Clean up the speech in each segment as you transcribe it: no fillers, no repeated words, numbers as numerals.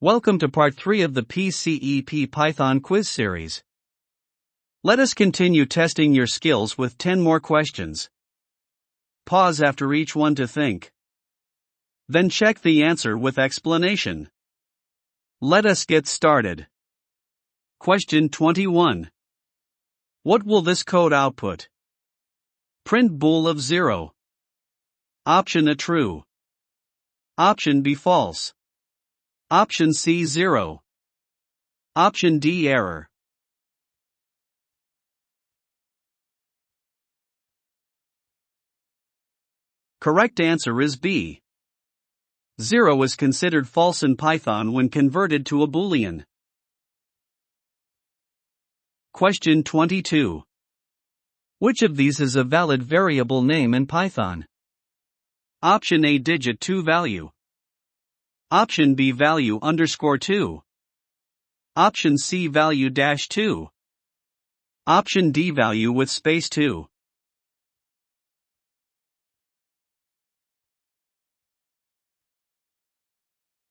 Welcome to part 3 of the PCEP Python quiz series. Let us continue testing your skills with 10 more questions. Pause after each one to think. Then check the answer with explanation. Let us get started. Question 21. What will this code output? Print bool of 0. Option A true. Option B false. Option C 0. Option D error. Correct answer is B. 0 is considered false in Python when converted to a Boolean. Question 22. Which of these is a valid variable name in Python? Option A digit 2 value. Option B value _2. Option C value -2. Option D value with space 2.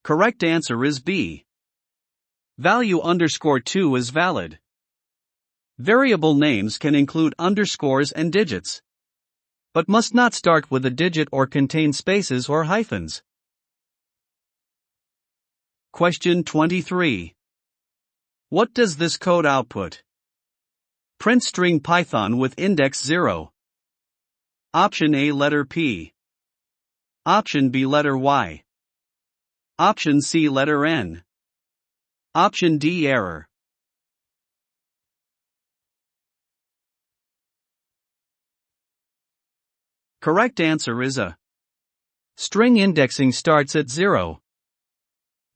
Correct answer is B. Value _2 is valid. Variable names can include underscores and digits, but must not start with a digit or contain spaces or hyphens. Question 23. What does this code output? Print string Python with index 0. Option A letter P. Option B letter Y. Option C letter N. Option D error. Correct answer is A. String indexing starts at 0.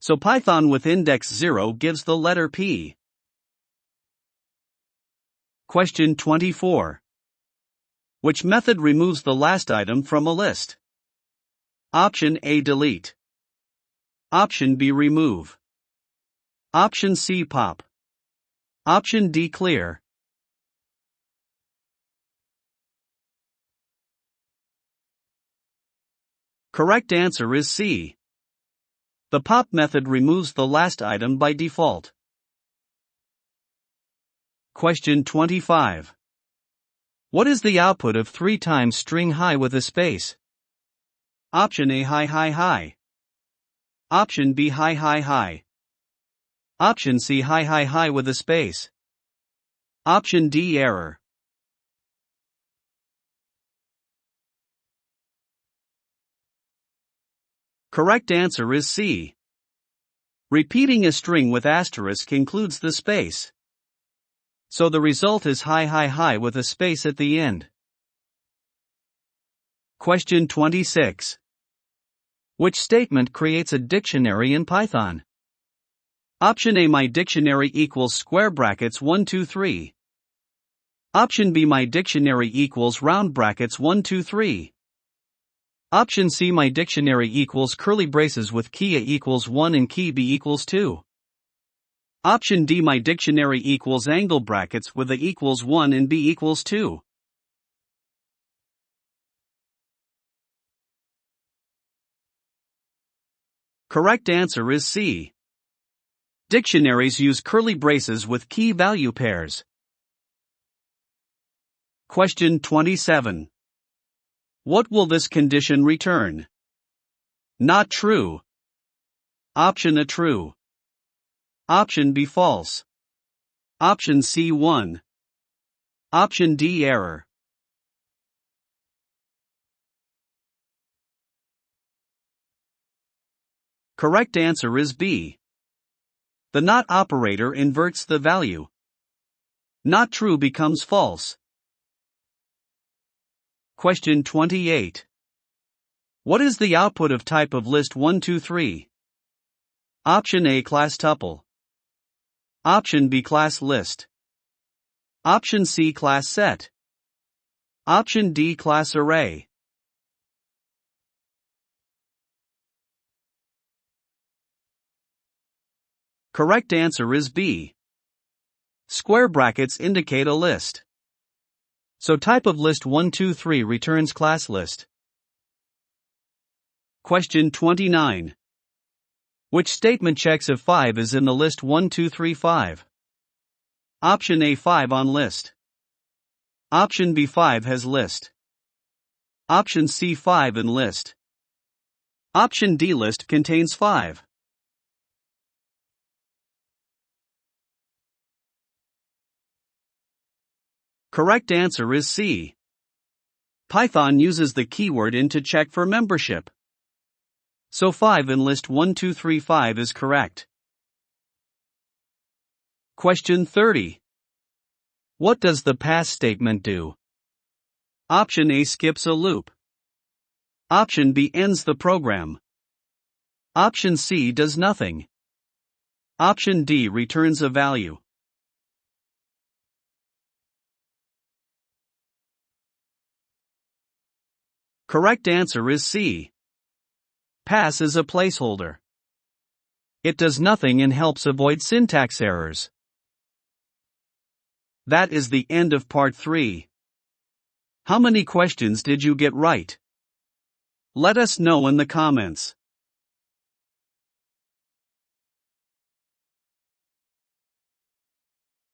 So Python with index 0 gives the letter P. Question 24. Which method removes the last item from a list? Option A delete. Option B remove. Option C pop. Option D clear. Correct answer is C. The pop method removes the last item by default. Question 25. What is the output of 3 times string high with a space? Option A high high high. Option B high high high. Option C high high high with a space. Option D error. Correct answer is C. Repeating a string with asterisk includes the space. So the result is high high high with a space at the end. Question 26. Which statement creates a dictionary in Python? Option A my dictionary equals square brackets 1 2 3. Option B my dictionary equals round brackets 1 2 3. Option C my dictionary equals curly braces with key A equals 1 and key B equals 2. Option D my dictionary equals angle brackets with A equals 1 and B equals 2. Correct answer is C. Dictionaries use curly braces with key value pairs. Question 27. What will this condition return? Not true. Option A true. Option B false. Option C 1. Option D error. Correct answer is B. The not operator inverts the value. Not true becomes false. Question 28. What is the output of type of list 1 2 3? Option A class tuple. Option B class list. Option C class set. Option D class array. Correct answer is B. Square brackets indicate a list. So type of list 1 2 3 returns class list. Question 29. Which statement checks if 5 is in the list 1, 2, 3, 5? Option A 5 on list. Option B 5 has list. Option C 5 in list. Option D list contains 5. Correct answer is C. Python uses the keyword in to check for membership. So 5 in list 1, 2, 3, 5 is correct. Question 30. What does the pass statement do? Option A skips a loop. Option B ends the program. Option C does nothing. Option D returns a value. Correct answer is C. Pass is a placeholder. It does nothing and helps avoid syntax errors. That is the end of part 3. How many questions did you get right? Let us know in the comments.